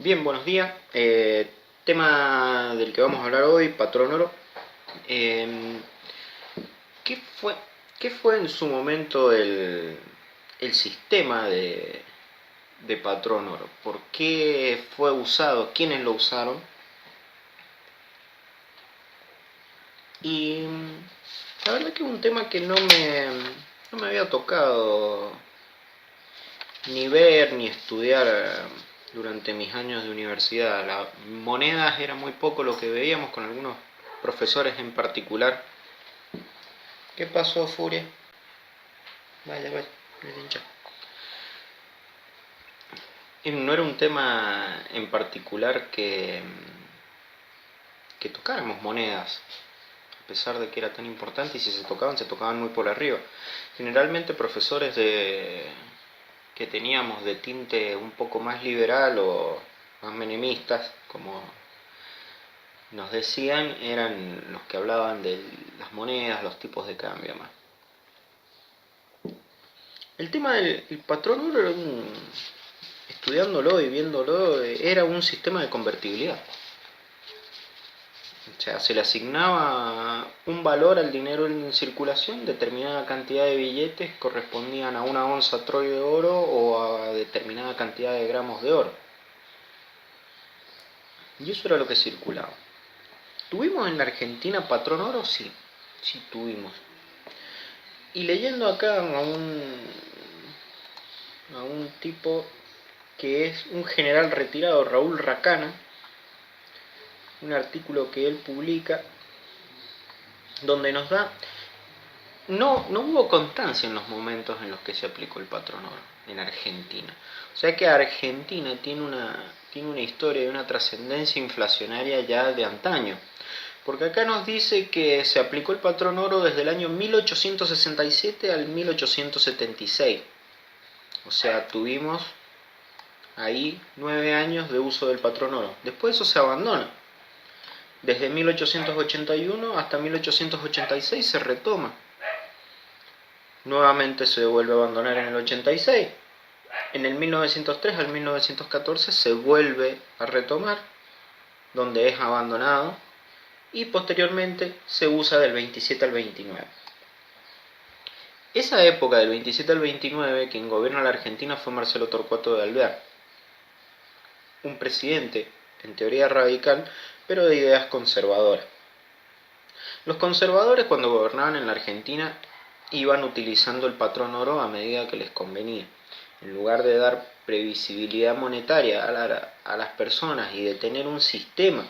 Bien, buenos días. Tema del que vamos a hablar hoy, patrón oro. Eh, ¿qué fue, ¿Qué fue en su momento el sistema de patrón oro? ¿Por qué fue usado? ¿Quiénes lo usaron? Y la verdad que es un tema que no me había tocado ni ver ni estudiar durante mis años de universidad. Las monedas era muy poco lo que veíamos con algunos profesores en particular. ¿Qué pasó, Furia? Vaya, vaya, el hincha. Y no era un tema en particular que tocáramos monedas, a pesar de que era tan importante, y si se tocaban muy por arriba. Generalmente profesores que teníamos de tinte un poco más liberal o más menemistas, como nos decían, eran los que hablaban de las monedas, los tipos de cambio más. El tema del patrón oro estudiándolo y viéndolo, era un sistema de convertibilidad. O sea, se le asignaba un valor al dinero en circulación, determinada cantidad de billetes correspondían a una onza troy de oro o a determinada cantidad de gramos de oro. Y eso era lo que circulaba. ¿Tuvimos en la Argentina patrón oro? Sí, sí tuvimos. Y leyendo acá a un tipo que es un general retirado, Raúl Racana, un artículo que él publica donde nos da... No hubo constancia en los momentos en los que se aplicó el patrón oro en Argentina. O sea que Argentina tiene una historia y una trascendencia inflacionaria ya de antaño. Porque acá nos dice que se aplicó el patrón oro desde el año 1867 al 1876. O sea, tuvimos ahí 9 años de uso del patrón oro. Después eso se abandona. Desde 1881 hasta 1886 se retoma. Nuevamente se vuelve a abandonar en el 86. En el 1903 al 1914 se vuelve a retomar, donde es abandonado, y posteriormente se usa del 27 al 29. Esa época del 27 al 29, quien gobierna la Argentina fue Marcelo Torcuato de Alvear, un presidente en teoría radical, pero de ideas conservadoras. Los conservadores, cuando gobernaban en la Argentina, iban utilizando el patrón oro a medida que les convenía. En lugar de dar previsibilidad monetaria a las personas y de tener un sistema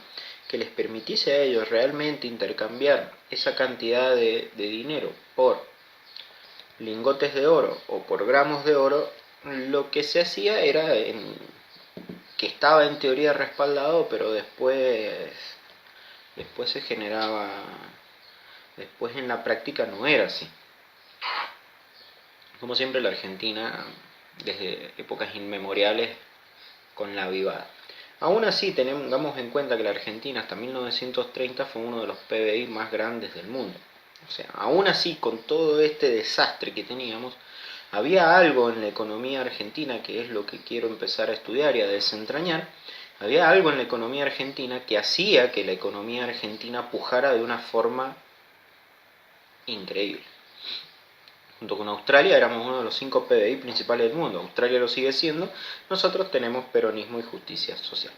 que les permitiese a ellos realmente intercambiar esa cantidad de dinero por lingotes de oro o por gramos de oro, lo que se hacía era que estaba en teoría respaldado, pero después se generaba, después en la práctica no era así. Como siempre, la Argentina, desde épocas inmemoriales, con la avivada. Aún así, tengamos en cuenta que la Argentina hasta 1930 fue uno de los PBI más grandes del mundo. O sea, aún así, con todo este desastre que teníamos, había algo en la economía argentina, que es lo que quiero empezar a estudiar y a desentrañar. Había algo en la economía argentina que hacía que la economía argentina pujara de una forma increíble. Junto con Australia éramos uno de los 5 PBI principales del mundo. Australia lo sigue siendo. Nosotros tenemos peronismo y justicia social.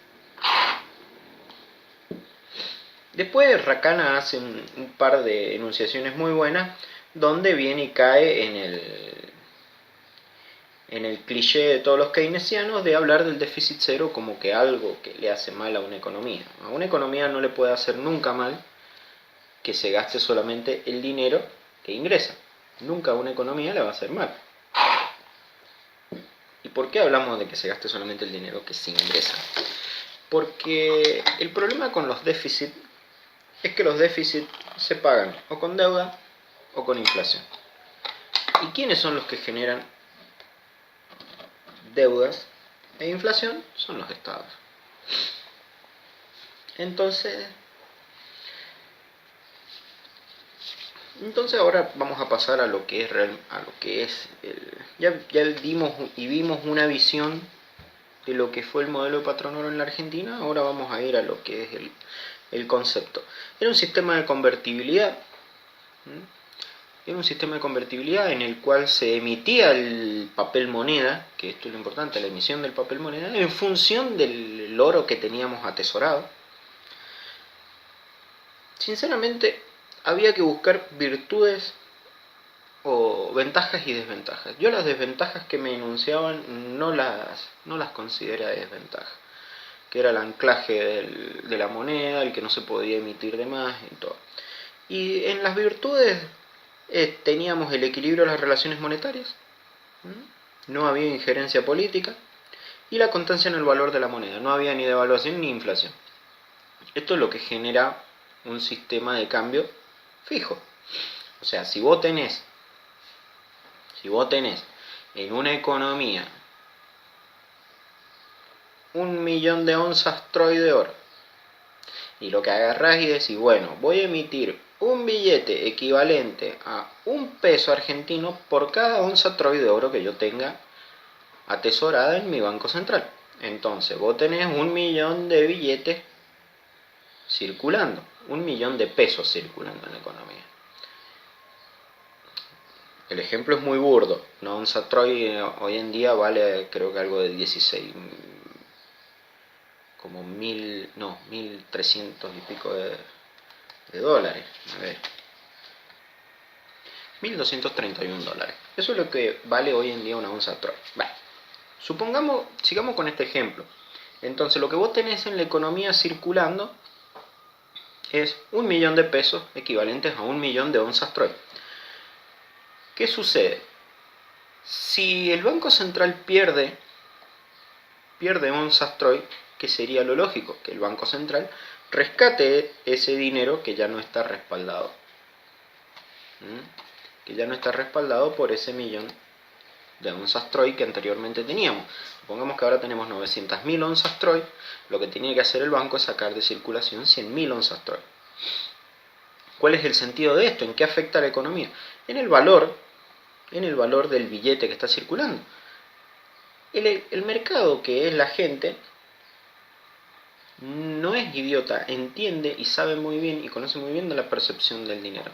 Después Racana hace un par de enunciaciones muy buenas, donde viene y cae en el cliché de todos los keynesianos de hablar del déficit cero como que algo que le hace mal a una economía. A una economía no le puede hacer nunca mal que se gaste solamente el dinero que ingresa. Nunca a una economía le va a hacer mal. ¿Y por qué hablamos de que se gaste solamente el dinero que se ingresa? Porque el problema con los déficits es que los déficits se pagan o con deuda o con inflación. ¿Y quiénes son los que generan deudas e inflación? Son los estados. Entonces ahora vamos a pasar a lo que es ya vimos una visión de lo que fue el modelo de patron oro en la Argentina, ahora vamos a ir a lo que es el concepto. Era un sistema de convertibilidad. Era un sistema de convertibilidad en el cual se emitía el papel moneda, que esto es lo importante, la emisión del papel moneda, en función del oro que teníamos atesorado. Sinceramente, había que buscar virtudes o ventajas y desventajas. Yo las desventajas que me enunciaban no las consideré desventajas, que era el anclaje de la moneda, el que no se podía emitir de más y todo. Y en las virtudes teníamos el equilibrio de las relaciones monetarias, no había injerencia política y la constancia en el valor de la moneda, no había ni devaluación ni inflación. Esto es lo que genera un sistema de cambio fijo. O sea, si vos tenés en una economía 1.000.000 de onzas troy de oro, y lo que agarrás y decís, bueno, voy a emitir un billete equivalente a 1 peso argentino por cada onza troy de oro que yo tenga atesorada en mi banco central. Entonces vos tenés 1.000.000 de billetes circulando, 1.000.000 de pesos circulando en la economía. El ejemplo es muy burdo. Una onza troy hoy en día vale creo que algo de 16, como 1.300 y pico de dólares. A ver, $1.231. Eso es lo que vale hoy en día una onza troy. Vale. Supongamos, sigamos con este ejemplo. Entonces lo que vos tenés en la economía circulando es 1.000.000 de pesos equivalentes a 1.000.000 de onzas troy. ¿Qué sucede? Si el Banco Central pierde onzas troy, ¿qué sería lo lógico? Que el Banco Central rescate ese dinero que ya no está respaldado. Que ya no está respaldado por ese 1.000.000 de onzas troy que anteriormente teníamos. Supongamos que ahora tenemos 900.000 onzas troy, lo que tiene que hacer el banco es sacar de circulación 100.000 onzas troy. ¿Cuál es el sentido de esto? ¿En qué afecta a la economía? En el valor del billete que está circulando. El mercado, que es la gente, no es idiota, entiende y sabe muy bien y conoce muy bien de la percepción del dinero.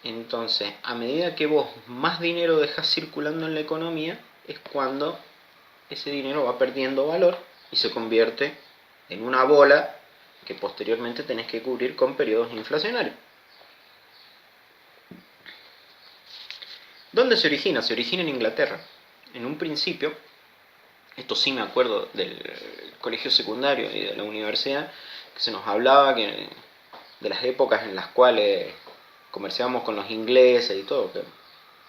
Entonces, a medida que vos más dinero dejás circulando en la economía, es cuando ese dinero va perdiendo valor y se convierte en una bola que posteriormente tenés que cubrir con periodos inflacionarios. ¿Dónde se origina? Se origina en Inglaterra. En un principio, esto sí me acuerdo del colegio secundario y de la universidad, que se nos hablaba de las épocas en las cuales comerciábamos con los ingleses y todo, que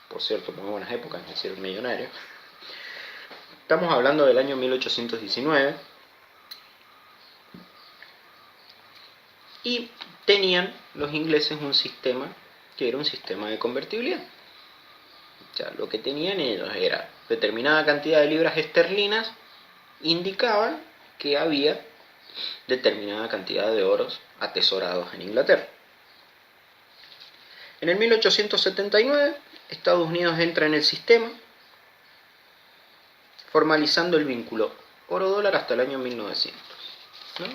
por cierto, muy buenas épocas, me hicieron millonario. Estamos hablando del año 1819. Y tenían los ingleses un sistema que era un sistema de convertibilidad. O sea, lo que tenían ellos era determinada cantidad de libras esterlinas, indicaban que había determinada cantidad de oros atesorados en Inglaterra. En el 1879, Estados Unidos entra en el sistema, formalizando el vínculo oro-dólar hasta el año 1900. ¿No?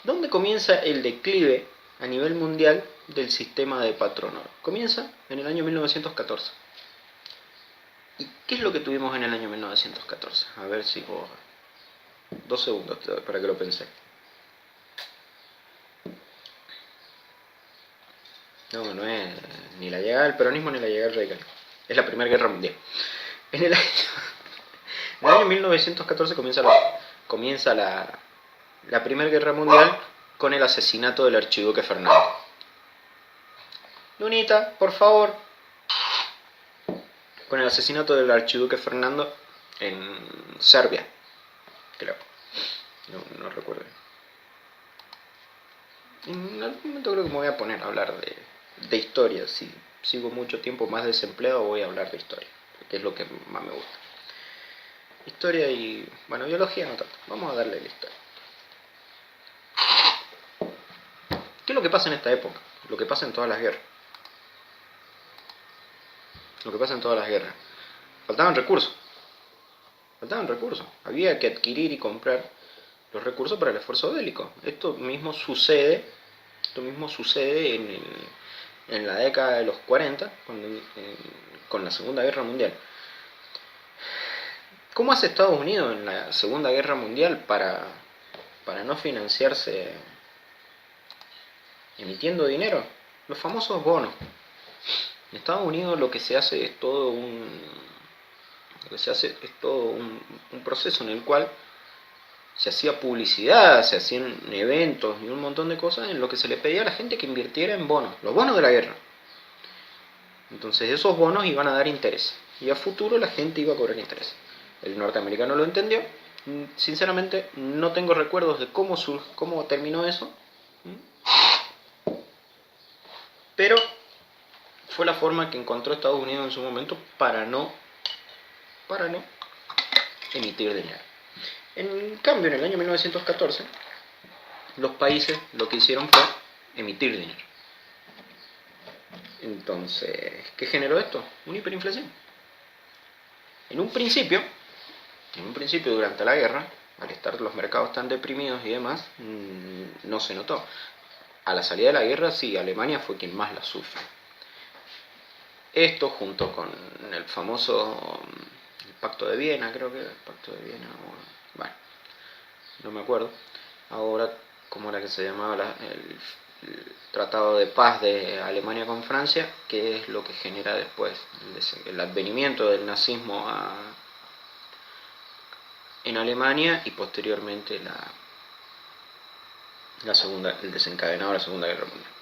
¿Dónde comienza el declive a nivel mundial del sistema de patrón oro? Comienza en el año 1914. ¿Y qué es lo que tuvimos en el año 1914? A ver si vos... 2 segundos te doy para que lo pensé. No es ni la llegada del peronismo ni la llegada del radicalismo. Es la Primera Guerra Mundial. En el año 1914 comienza la Primera Guerra Mundial con el asesinato del archiduque Fernando. Lunita, por favor. Con el asesinato del archiduque Fernando en Serbia, creo. No recuerdo. En algún momento creo que me voy a poner a hablar de historia. Si sigo mucho tiempo más desempleado, voy a hablar de historia, que es lo que más me gusta. Historia y... bueno, biología no tanto. Vamos a darle la historia. ¿Qué es lo que pasa en esta época? Lo que pasa en todas las guerras. Faltaban recursos. faltaban recursos. Había que adquirir y comprar los recursos para el esfuerzo bélico. Esto mismo sucede en la década de los 40, con la Segunda Guerra Mundial. ¿Cómo hace Estados Unidos en la Segunda Guerra Mundial para no financiarse emitiendo dinero? Los famosos bonos. En Estados Unidos lo que se hace es todo un proceso en el cual se hacía publicidad, se hacían eventos y un montón de cosas en lo que se le pedía a la gente que invirtiera en bonos, los bonos de la guerra. Entonces esos bonos iban a dar interés y a futuro la gente iba a cobrar interés. El norteamericano lo entendió. Sinceramente no tengo recuerdos de cómo terminó eso, pero fue la forma que encontró Estados Unidos en su momento para no emitir dinero. En cambio, en el año 1914, los países lo que hicieron fue emitir dinero. Entonces, ¿qué generó esto? Una hiperinflación. En un principio, durante la guerra, al estar los mercados tan deprimidos y demás, no se notó. A la salida de la guerra, sí, Alemania fue quien más la sufre. Esto junto con el famoso Pacto de Viena, creo que era el Pacto de Viena, bueno, no me acuerdo ahora cómo era que se llamaba el Tratado de Paz de Alemania con Francia, que es lo que genera después el advenimiento del nazismo en Alemania y posteriormente el desencadenado de la Segunda Guerra Mundial.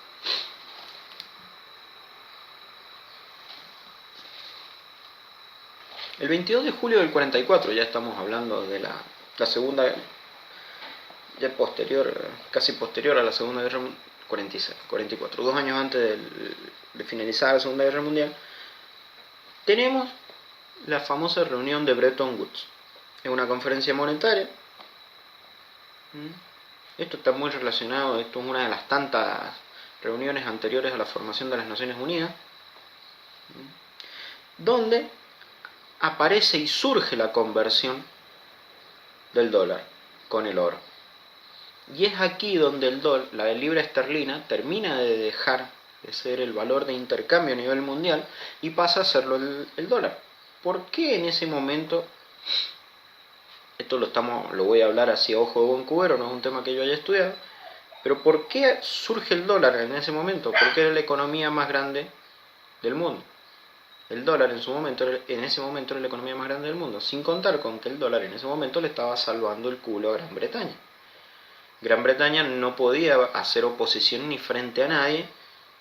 El 22 de julio del 44, ya estamos hablando de la segunda, ya casi posterior a la Segunda Guerra Mundial, 44, 2 años antes de finalizar la Segunda Guerra Mundial, tenemos la famosa reunión de Bretton Woods. Es una conferencia monetaria. Esto está muy relacionado, esto es una de las tantas reuniones anteriores a la formación de las Naciones Unidas, donde aparece y surge la conversión del dólar con el oro. Y es aquí donde la libra esterlina termina de dejar de ser el valor de intercambio a nivel mundial y pasa a serlo el dólar. ¿Por qué en ese momento? Esto lo voy a hablar así a ojo de buen cubero, no es un tema que yo haya estudiado, pero ¿por qué surge el dólar en ese momento? Porque era la economía más grande del mundo. El dólar en ese momento era la economía más grande del mundo, sin contar con que el dólar en ese momento le estaba salvando el culo a Gran Bretaña. Gran Bretaña no podía hacer oposición ni frente a nadie,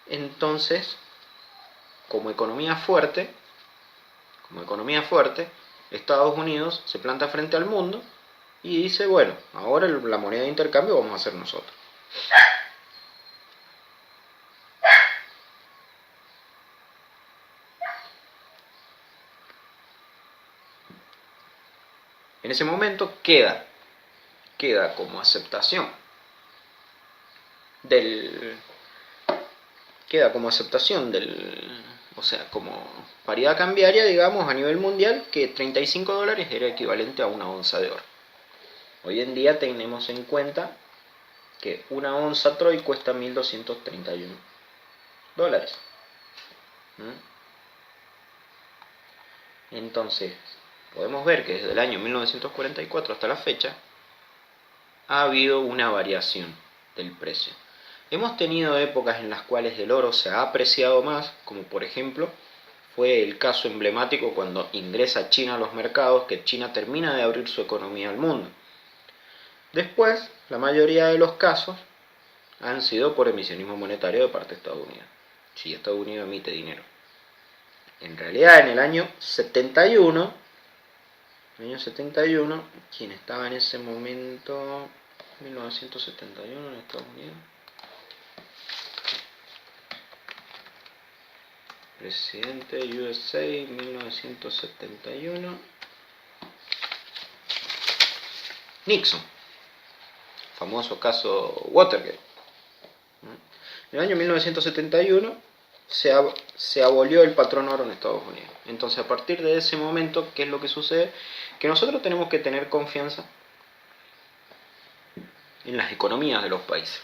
entonces, como economía fuerte, Estados Unidos se planta frente al mundo y dice, bueno, ahora la moneda de intercambio vamos a hacer nosotros. En ese momento queda como aceptación o sea, como paridad cambiaria, digamos, a nivel mundial, que $35 era equivalente a una onza de oro. Hoy en día tenemos en cuenta que una onza Troy cuesta $1.231. Entonces, podemos ver que desde el año 1944 hasta la fecha ha habido una variación del precio. Hemos tenido épocas en las cuales el oro se ha apreciado más, como por ejemplo fue el caso emblemático cuando ingresa China a los mercados, que China termina de abrir su economía al mundo. Después, la mayoría de los casos han sido por emisionismo monetario de parte de Estados Unidos. Sí, Estados Unidos emite dinero. En realidad, en el año 71, ¿quién estaba en ese momento? 1971 en Estados Unidos. Presidente de USA, 1971. Nixon. Famoso caso Watergate. En el año 1971 se abolió el patrón oro en Estados Unidos. Entonces, a partir de ese momento, ¿qué es lo que sucede? Que nosotros tenemos que tener confianza en las economías de los países.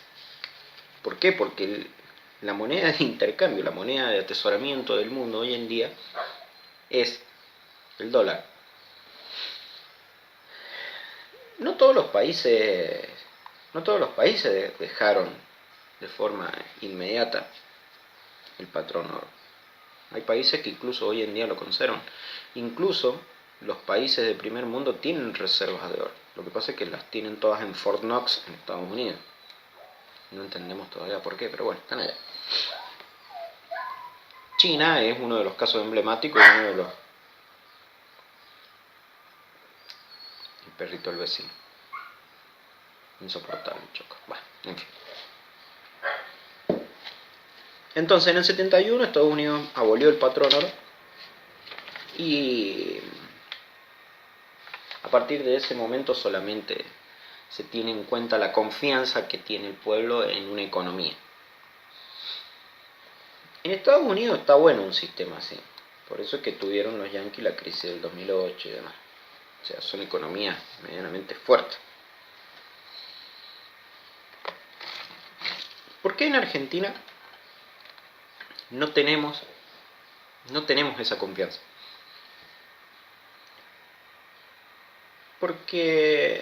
¿Por qué? Porque la moneda de intercambio, la moneda de atesoramiento del mundo hoy en día es el dólar. No todos los países, no todos los países dejaron de forma inmediata el patrón oro. Hay países que incluso hoy en día lo conservan. Incluso los países de primer mundo tienen reservas de oro. Lo que pasa es que las tienen todas en Fort Knox, en Estados Unidos. No entendemos todavía por qué, pero bueno, están allá. China es uno de los casos emblemáticos, uno de los... El perrito del vecino. Insoportable, choco. Bueno, en fin. Entonces, en el 71 Estados Unidos abolió el patrón oro y a partir de ese momento solamente se tiene en cuenta la confianza que tiene el pueblo en una economía. En Estados Unidos está bueno un sistema así. Por eso es que tuvieron los yanquis la crisis del 2008 y demás. O sea, son economías medianamente fuertes. ¿Por qué en Argentina no tenemos esa confianza? Porque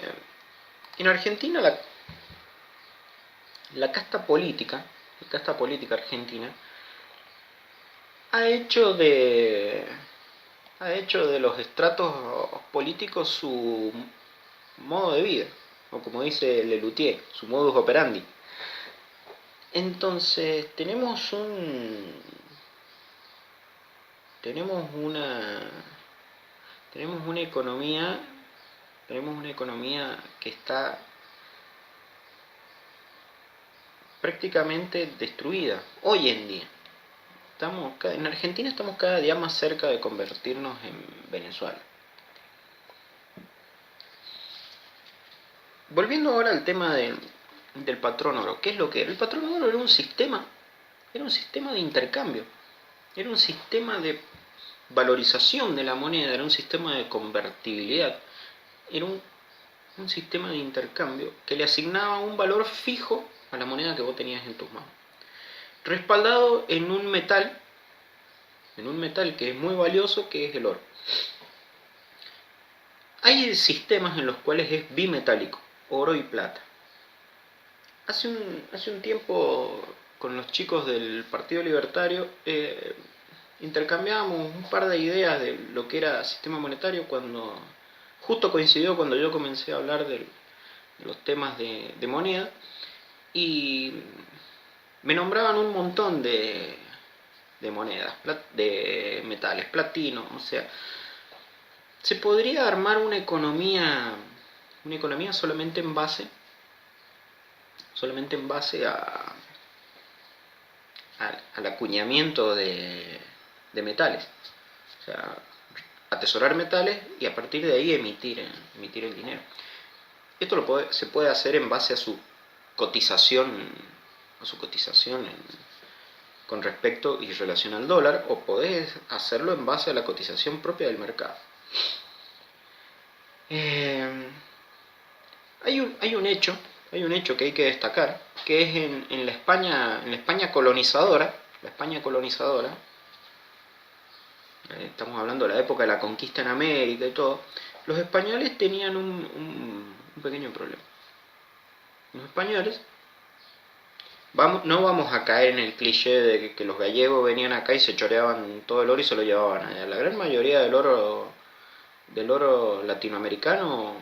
en Argentina la casta política argentina ha hecho de los estratos políticos su modo de vida, o como dice Lelutier, su modus operandi. Entonces tenemos una economía que está prácticamente destruida hoy en día. En Argentina estamos cada día más cerca de convertirnos en Venezuela. Volviendo ahora al tema del patrón oro, ¿qué es lo que era? El patrón oro era un sistema de intercambio, era un sistema de valorización de la moneda, era un sistema de convertibilidad, era un sistema de intercambio que le asignaba un valor fijo a la moneda que vos tenías en tus manos, respaldado en un metal que es muy valioso, que es el oro. Hay sistemas en los cuales es bimetálico, oro y plata. Hace un tiempo con los chicos del Partido Libertario intercambiábamos un par de ideas de lo que era sistema monetario cuando justo coincidió cuando yo comencé a hablar de los temas de moneda y me nombraban un montón de monedas, de metales, platino, o sea, se podría armar una economía solamente en base al acuñamiento de metales, o sea, atesorar metales y a partir de ahí emitir el dinero. Esto se puede hacer en base a su cotización con respecto y relación al dólar, o podés hacerlo en base a la cotización propia del mercado. Hay un hecho que hay que destacar, que es en la España colonizadora, estamos hablando de la época de la conquista en América y todo, los españoles tenían un pequeño problema. Los españoles, no vamos a caer en el cliché de que los gallegos venían acá y se choreaban todo el oro y se lo llevaban allá. La gran mayoría del oro latinoamericano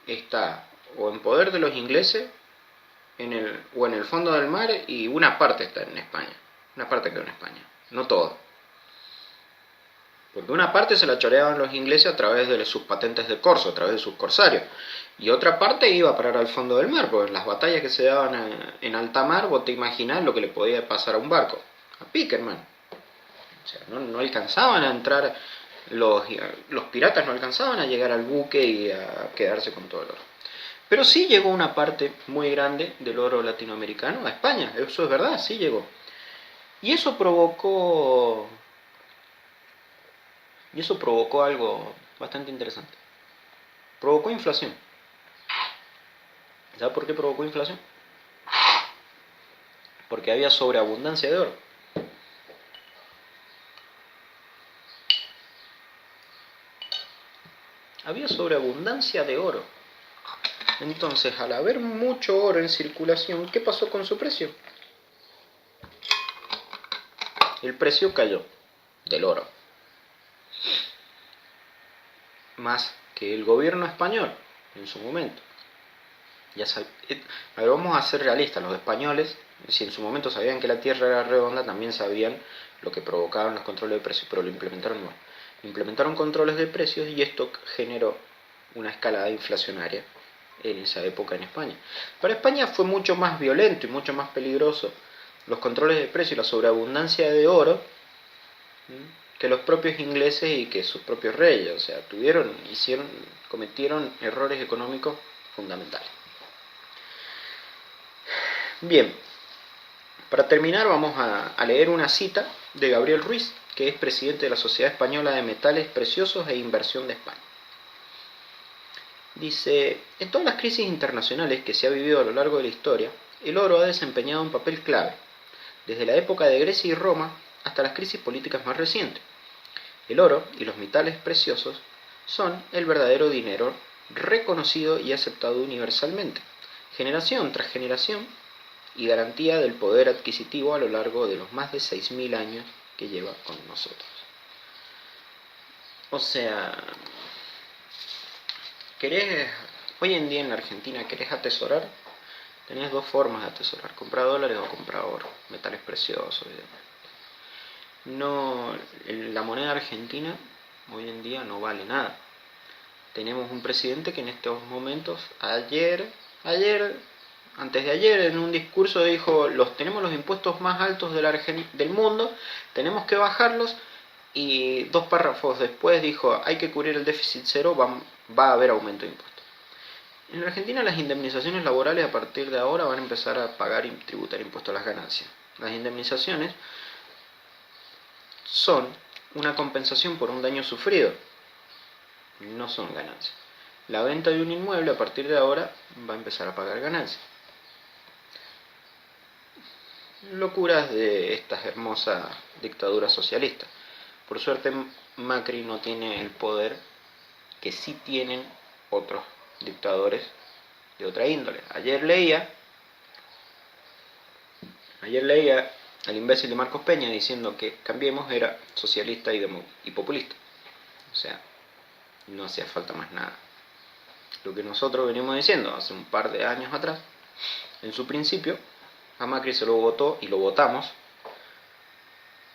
está o en poder de los ingleses o en el fondo del mar, y una parte está en España. Una parte quedó en España, no todo. Porque una parte se la choreaban los ingleses a través de sus patentes de corso, a través de sus corsarios. Y otra parte iba a parar al fondo del mar, porque en las batallas que se daban en alta mar, vos te imaginás lo que le podía pasar a un barco. A pique, hermano. O sea, no alcanzaban a entrar, los piratas no alcanzaban a llegar al buque y a quedarse con todo el oro. Pero sí llegó una parte muy grande del oro latinoamericano a España, eso es verdad, sí llegó. Y eso provocó. Y eso provocó algo bastante interesante. Provocó inflación. ¿Sabes por qué provocó inflación? Porque había sobreabundancia de oro. Había sobreabundancia de oro. Entonces, al haber mucho oro en circulación, ¿qué pasó con su precio? El precio cayó del oro. Más que el gobierno español en su momento. A ver, vamos a ser realistas, los españoles, si en su momento sabían que la Tierra era redonda, también sabían lo que provocaban los controles de precios, pero lo implementaron mal. Implementaron controles de precios y esto generó una escalada inflacionaria en esa época en España. Para España fue mucho más violento y mucho más peligroso los controles de precios y la sobreabundancia de oro que los propios ingleses y que sus propios reyes. O sea, cometieron errores económicos fundamentales. Bien, para terminar vamos a leer una cita de Gabriel Ruiz, que es presidente de la Sociedad Española de Metales Preciosos e Inversión de España. Dice, en todas las crisis internacionales que se ha vivido a lo largo de la historia, el oro ha desempeñado un papel clave, desde la época de Grecia y Roma hasta las crisis políticas más recientes. El oro y los metales preciosos son el verdadero dinero reconocido y aceptado universalmente, generación tras generación, y garantía del poder adquisitivo a lo largo de los más de 6.000 años que lleva con nosotros. O sea, hoy en día en la Argentina querés atesorar, tenés dos formas de atesorar, comprar dólares o comprar oro, metales preciosos y demás. No, la moneda argentina hoy en día no vale nada. Tenemos un presidente que en estos momentos, antes de ayer, en un discurso dijo, tenemos los impuestos más altos del mundo, tenemos que bajarlos, y 2 párrafos después dijo, hay que cubrir el déficit cero, va a haber aumento de impuestos. En la Argentina las indemnizaciones laborales a partir de ahora van a empezar a pagar y tributar impuestos a las ganancias. Las indemnizaciones son una compensación por un daño sufrido, no son ganancias. La venta de un inmueble a partir de ahora va a empezar a pagar ganancias. Locuras de estas hermosas dictaduras socialistas. Por suerte Macri no tiene el poder que sí tienen otros dictadores de otra índole. Ayer leía al imbécil de Marcos Peña diciendo que Cambiemos era socialista y populista. O sea, no hacía falta más nada. Lo que nosotros venimos diciendo hace un par de años atrás, en su principio, a Macri se lo votó y lo votamos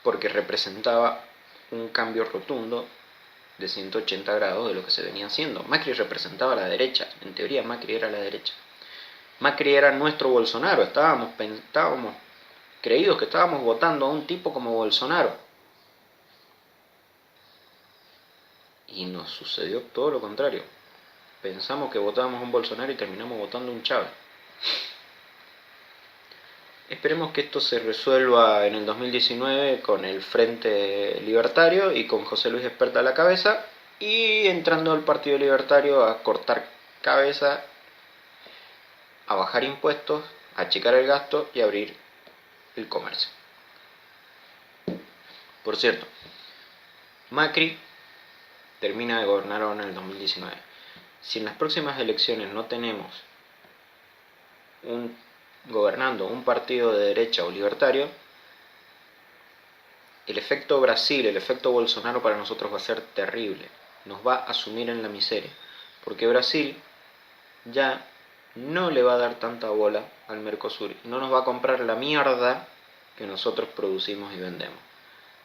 porque representaba un cambio rotundo de 180 grados de lo que se venía haciendo. Macri representaba a la derecha, en teoría Macri era la derecha. Macri era nuestro Bolsonaro, estábamos creídos que estábamos votando a un tipo como Bolsonaro. Y nos sucedió todo lo contrario. Pensamos que votábamos a un Bolsonaro y terminamos votando a un Chávez. Esperemos que esto se resuelva en el 2019 con el Frente Libertario y con José Luis Esperta a la cabeza, y entrando al Partido Libertario a cortar cabeza, a bajar impuestos, a achicar el gasto y a abrir el comercio. Por cierto, Macri termina de gobernar ahora en el 2019. Si en las próximas elecciones no tenemos gobernando un partido de derecha o libertario, el efecto Brasil, el efecto Bolsonaro para nosotros va a ser terrible. Nos va a sumir en la miseria. Porque Brasil ya no le va a dar tanta bola al Mercosur. No nos va a comprar la mierda que nosotros producimos y vendemos.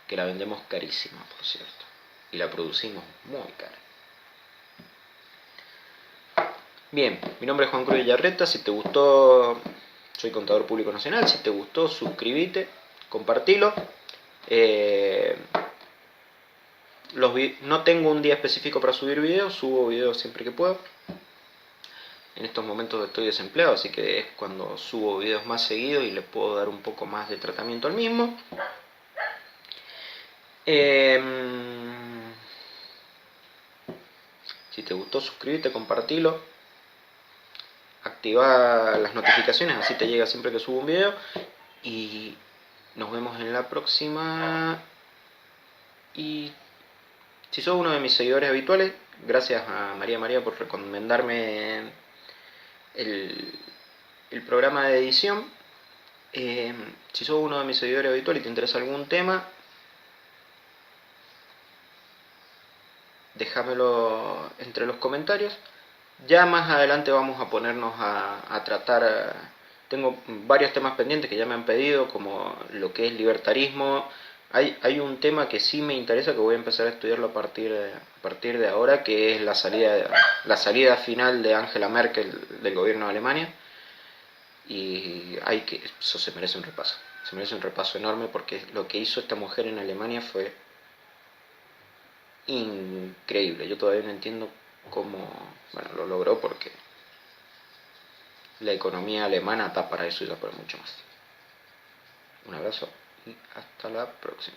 Que la vendemos carísima, por cierto. Y la producimos muy cara. Bien, mi nombre es Juan Cruz Villarreta. Si te gustó, soy contador público nacional. Si te gustó, suscríbete, compartilo. No tengo un día específico para subir videos, subo videos siempre que puedo. En estos momentos estoy desempleado, así que es cuando subo videos más seguidos y le puedo dar un poco más de tratamiento al mismo. Si te gustó, suscríbete, compartilo, activa las notificaciones, así te llega siempre que subo un video. Y nos vemos en la próxima. Y si sos uno de mis seguidores habituales, gracias a María por recomendarme el programa de edición. Si sos uno de mis seguidores habituales y te interesa algún tema, déjamelo entre los comentarios. Ya más adelante vamos a ponernos a tratar. Tengo varios temas pendientes que ya me han pedido, como lo que es libertarismo. Hay un tema que sí me interesa, que voy a empezar a estudiarlo a partir de ahora, que es la salida final de Angela Merkel del gobierno de Alemania. Y eso se merece un repaso. Se merece un repaso enorme, porque lo que hizo esta mujer en Alemania fue increíble. Yo todavía no entiendo cómo, bueno, lo logró, porque la economía alemana está para eso y da para mucho más. Un abrazo y hasta la próxima.